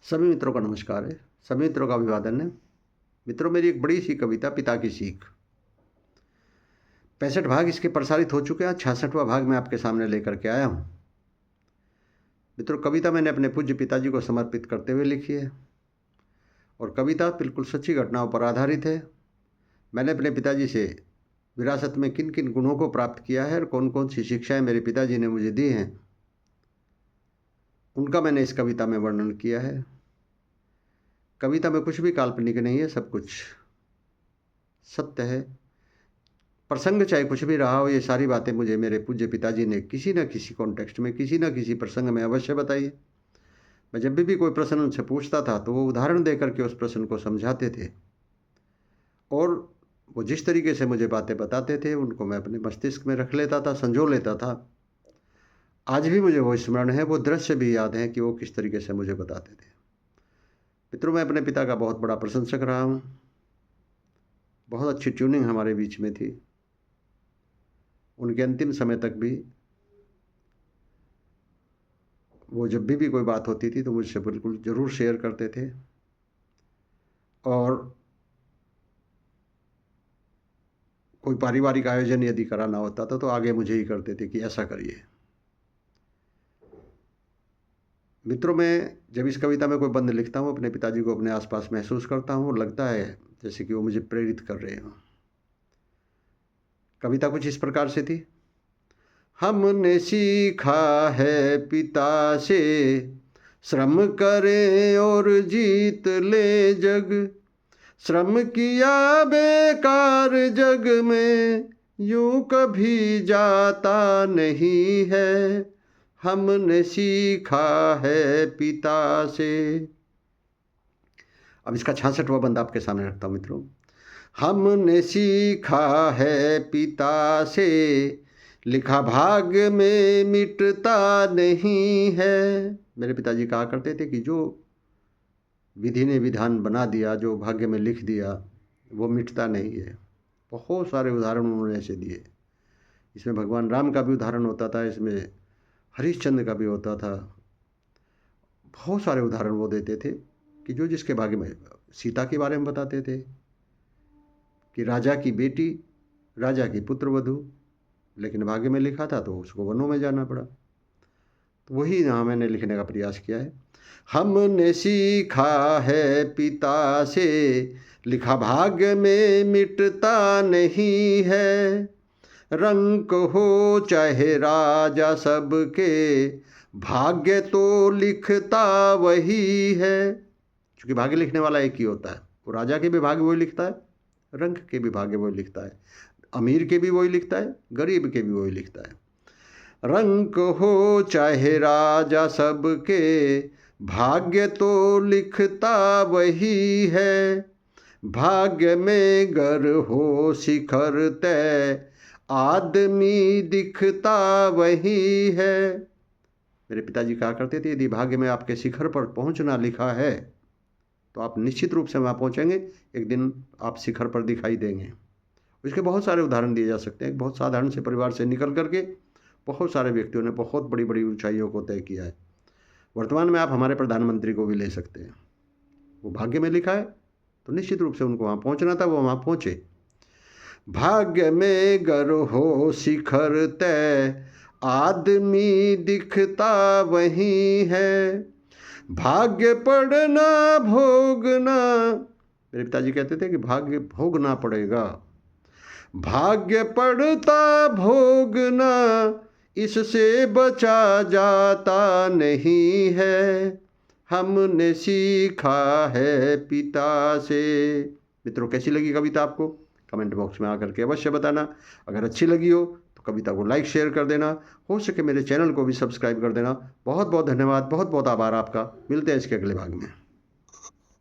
सभी मित्रों का नमस्कार है। सभी मित्रों का अभिवादन है। मित्रों, मेरी एक बड़ी सी कविता पिता की सीख 65 भाग इसके प्रसारित हो चुके हैं। 66वां भाग मैं आपके सामने लेकर के आया हूँ। मित्रों, कविता मैंने अपने पूज्य पिताजी को समर्पित करते हुए लिखी है और कविता बिल्कुल सच्ची घटनाओं पर आधारित है। मैंने अपने पिताजी से विरासत में किन किन गुणों को प्राप्त किया है और कौन कौन सी शिक्षाएं मेरे पिताजी ने मुझे दी हैं, उनका मैंने इस कविता में वर्णन किया है। कविता में कुछ भी काल्पनिक नहीं है, सब कुछ सत्य है। प्रसंग चाहे कुछ भी रहा हो, ये सारी बातें मुझे मेरे पूज्य पिताजी ने किसी न किसी कॉन्टेक्स्ट में, किसी न किसी प्रसंग में अवश्य बताई है। मैं जब भी कोई प्रश्न उनसे पूछता था तो वो उदाहरण देकर के उस प्रश्न को समझाते थे और वो जिस तरीके से मुझे बातें बताते थे उनको मैं अपने मस्तिष्क में रख लेता था, संजो लेता था। आज भी मुझे वो स्मरण है, वो दृश्य भी याद है कि वो किस तरीके से मुझे बताते थे। मित्रों, मैं अपने पिता का बहुत बड़ा प्रशंसक रहा हूँ। बहुत अच्छी ट्यूनिंग हमारे बीच में थी। उनके अंतिम समय तक भी वो जब भी कोई बात होती थी तो मुझसे बिल्कुल ज़रूर शेयर करते थे और कोई पारिवारिक आयोजन यदि कराना होता था तो आगे मुझे ही करते थे कि ऐसा करिए। मित्रों, मैं जब इस कविता में कोई बंद लिखता हूँ अपने पिताजी को अपने आसपास महसूस करता हूँ और लगता है जैसे कि वो मुझे प्रेरित कर रहे हों। कविता कुछ इस प्रकार से थी। हमने सीखा है पिता से, श्रम करें और जीत ले जग। श्रम किया बेकार जग में यूं कभी जाता नहीं है। हमने सीखा है पिता से। अब इसका 66वां बंद आपके सामने रखता हूँ मित्रों। हमने सीखा है पिता से, लिखा भाग में मिटता नहीं है। मेरे पिताजी कहा करते थे कि जो विधि ने विधान बना दिया, जो भाग्य में लिख दिया, वो मिटता नहीं है। बहुत सारे उदाहरण उन्होंने ऐसे दिए। इसमें भगवान राम का भी उदाहरण होता था, इसमें हरिश्चंद्र का भी होता था। बहुत सारे उदाहरण वो देते थे कि जो जिसके भाग्य में, सीता के बारे में बताते थे कि राजा की बेटी, राजा की पुत्रवधू, लेकिन भाग्य में लिखा था तो उसको वनों में जाना पड़ा। तो वही यहाँ मैंने लिखने का प्रयास किया है। हमने सीखा है पिता से, लिखा भाग्य में मिटता नहीं है। रंक हो चाहे राजा सबके, भाग्य तो लिखता वही है। क्योंकि भाग्य लिखने वाला एक ही होता है। वो राजा के भी भाग्य वही लिखता है, रंक के भी भाग्य वही लिखता है, अमीर के भी वही लिखता है, गरीब के भी वही लिखता है। रंक हो चाहे राजा सबके, भाग्य तो लिखता वही है। भाग्य में गर हो शिखर तय, आदमी दिखता वही है। मेरे पिताजी कहा करते थे यदि भाग्य में आपके शिखर पर पहुंचना लिखा है तो आप निश्चित रूप से वहाँ पहुँचेंगे। एक दिन आप शिखर पर दिखाई देंगे। इसके बहुत सारे उदाहरण दिए जा सकते हैं। बहुत साधारण से परिवार से निकल करके बहुत सारे व्यक्तियों ने बहुत बड़ी बड़ी ऊंचाइयों को तय किया है। वर्तमान में आप हमारे प्रधानमंत्री को भी ले सकते हैं। वो भाग्य में लिखा है तो निश्चित रूप से उनको वहाँ पहुँचना था, वो वहाँ पहुँचे। भाग्य में गर हो शिखर तय, आदमी दिखता वही है। भाग्य पड़ना भोगना, मेरे पिताजी कहते थे कि भाग्य भोगना पड़ेगा। भाग्य पड़ता भोगना, इससे बचा जाता नहीं है। हमने सीखा है पिता से। मित्रों, कैसी लगी कविता आपको? कमेंट बॉक्स में आकर के अवश्य बताना। अगर अच्छी लगी हो तो कविता को लाइक शेयर कर देना। हो सके मेरे चैनल को भी सब्सक्राइब कर देना। बहुत बहुत धन्यवाद, बहुत बहुत आभार आपका। मिलते हैं इसके अगले भाग में।